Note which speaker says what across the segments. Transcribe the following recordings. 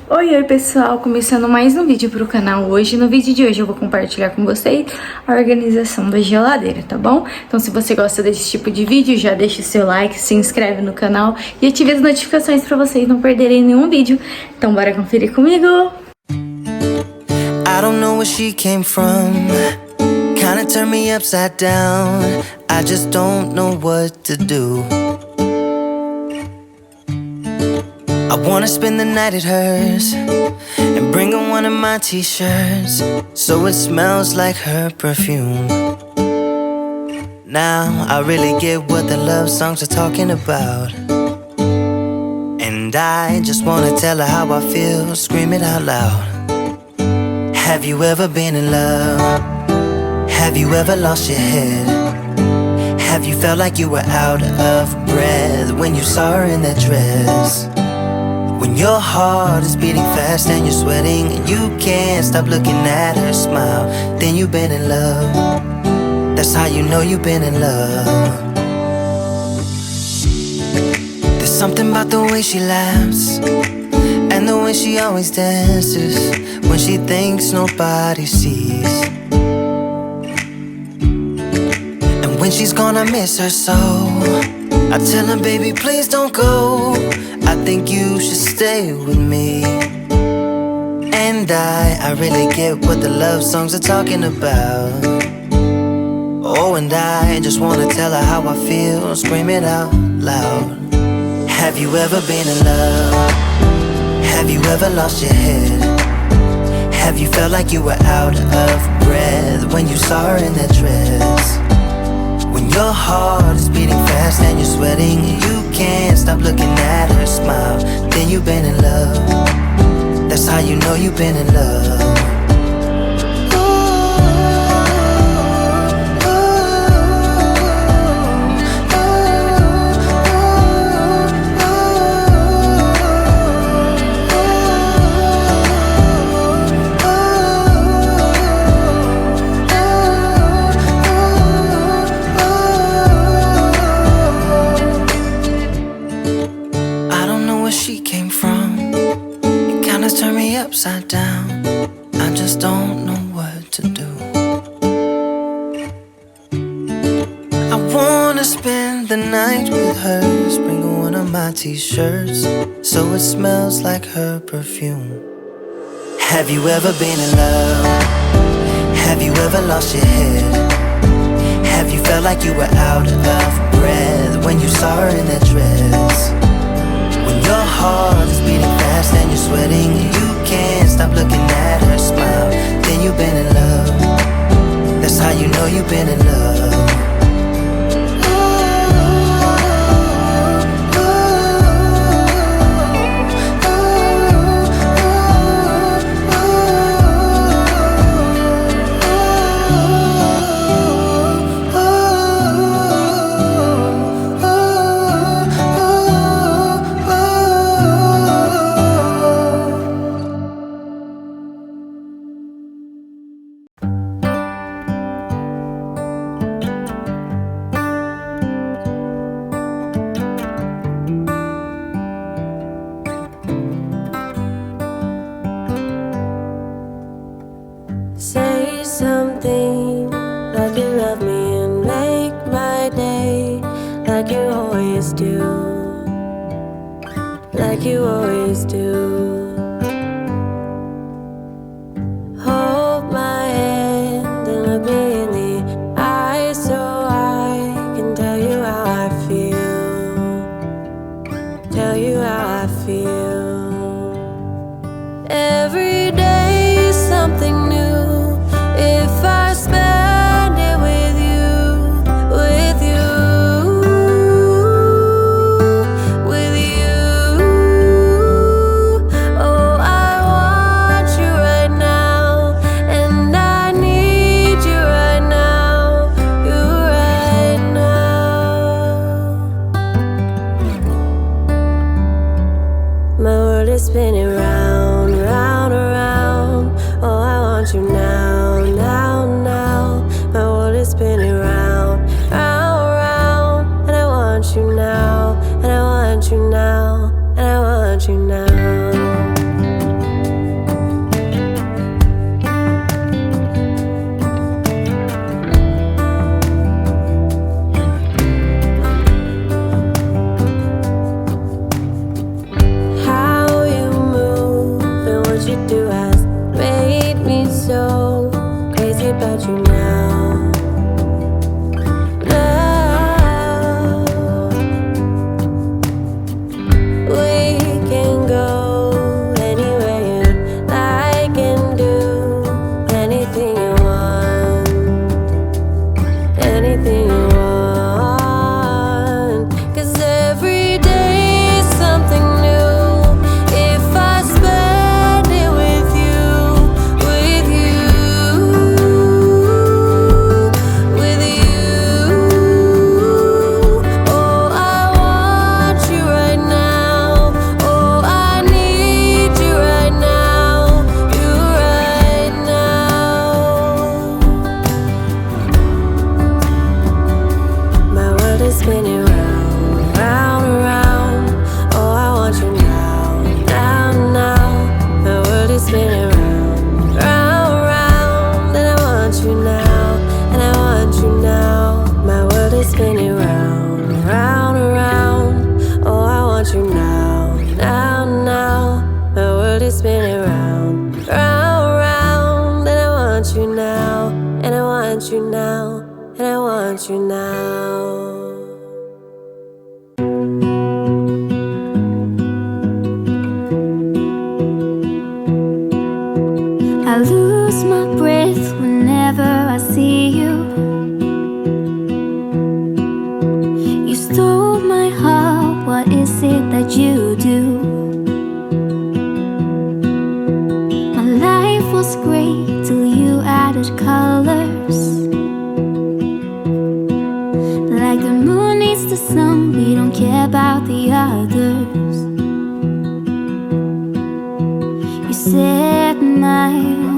Speaker 1: Oi pessoal, começando mais um vídeo pro canal hoje. No vídeo de hoje eu vou compartilhar com vocês a organização da geladeira, tá bom? Então se você gosta desse tipo de vídeo, já deixa o seu like, se inscreve no canal e ative as notificações pra vocês não perderem nenhum vídeo. Então bora conferir comigo!
Speaker 2: I don't know where she came from, kinda turned me upside down. I just don't know what to do. I wanna spend the night at hers and bring her one of my t-shirts so it smells like her perfume. Now I really get what the love songs are talking about, and I just wanna tell her how I feel, scream it out loud. Have you ever been in love? Have you ever lost your head? Have you felt like you were out of breath when you saw her in that dress? When your heart is beating fast and you're sweating and you can't stop looking at her smile, then you've been in love. That's how you know you've been in love. There's something about the way she laughs and the way she always dances when she thinks nobody sees. And when she's gone I miss her so. I tell her, baby, please don't go. I think you should stay with me. And I really get what the love songs are talking about. Oh, and I just wanna tell her how I feel, scream it out loud. Have you ever been in love? Have you ever lost your head? Have you felt like you were out of breath when you saw her in that dress? When your heart is beating fast and you're sweating and you can't stop looking at her smile, then you've been in love. That's how you know you've been in love. Turn me upside down. I just don't know what to do. I wanna spend the night with her, bring her one of my t-shirts so it smells like her perfume. Have you ever been in love? Have you ever lost your head? Have you felt like you were out of breath when you saw her in that dress? When your heart is beating fast and you're sweating and you can't stop looking at her smile, then you've been in love. That's how you know you've been in love.
Speaker 3: Say something like you love me and make my day, like you always do, like you always do. Hold my hand and look me in the eyes so I can tell you how I feel, tell you how I feel. Every day something new. If I spend it with you, with you, with you. Oh, I want you right now, and I need you right now, you right now. My world is spinning round, round, around. Oh, I want you now, now, now. My world is spinning round, round, round. And I want you now, and I want you now, and I want you now. is spinning round, round, round. And I want you now, and I want you now, and I want you now.
Speaker 4: I lose my breath whenever I see you. You stole my heart, what is it that you do? My life was great till you added colors. Like the moon needs the sun, we don't care about the others. You set my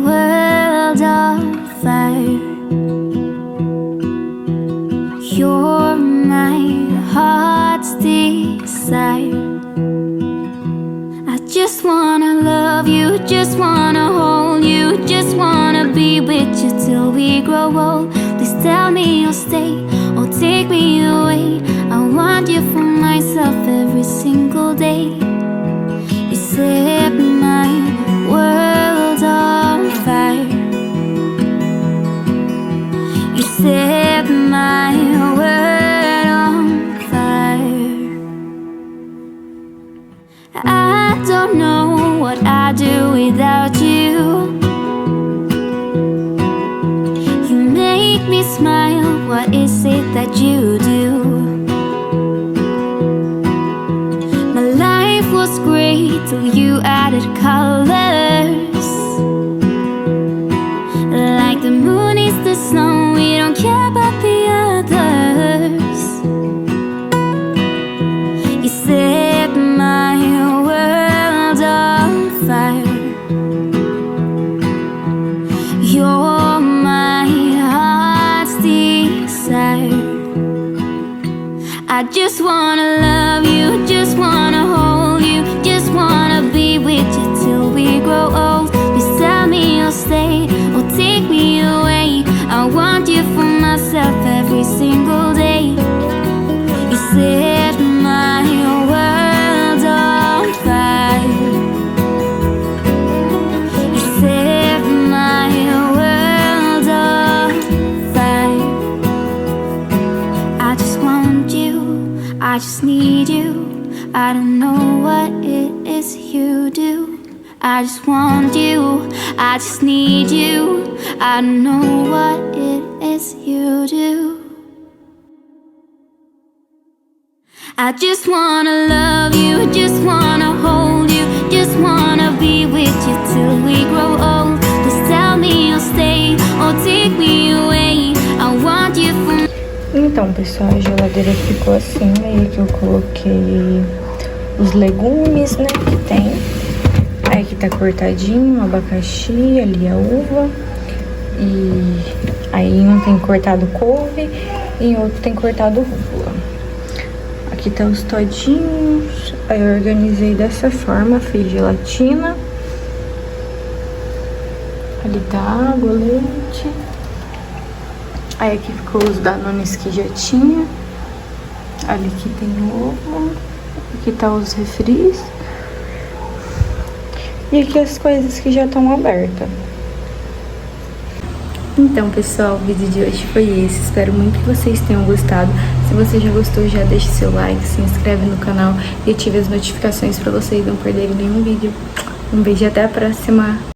Speaker 4: world on fire. You're my heart's desire. I just wanna love you, just wanna hold you, just wanna be with you till we grow old. Please tell me you'll stay or take me away. I want you for myself every single day. You set my world on fire. You set my world on fire. I don't know what I'd do without you. You make me smile, what is it that you do? My life was great till you added colors. Like the moon is the snow, we don't care about the others. You set my world on fire. You're my heart's desire. I just wanna love you, just wanna hold you, just wanna be with you till we grow old. Please tell me you'll stay or take me away. I want you for myself every single day. You set my world on fire. You set my world on fire. I just want you, I just need you. I don't know what it is you do. I just want you, I just need you. I don't know what it is you do. I just wanna love you, just wanna hold you, just wanna be with you till we grow old. Just tell me you'll stay or take me away. I want you for...
Speaker 1: Então, pessoal, a geladeira ficou assim. Aí aqui eu coloquei os legumes, né, que tem. Aí aqui tá cortadinho, o abacaxi, ali a uva. E aí um tem cortado couve e outro tem cortado rúcula. Aqui tá os todinhos. Aí eu organizei dessa forma, fiz gelatina. Ali tá água, leite. Aí aqui ficou os danones que já tinha. Ali que tem ovo. Aqui tá os refris. E aqui as coisas que já estão abertas. Então, pessoal, o vídeo de hoje foi esse. Espero muito que vocês tenham gostado. Se você já gostou, já deixe seu like, se inscreve no canal e ative as notificações para vocês não perderem nenhum vídeo. Um beijo e até a próxima!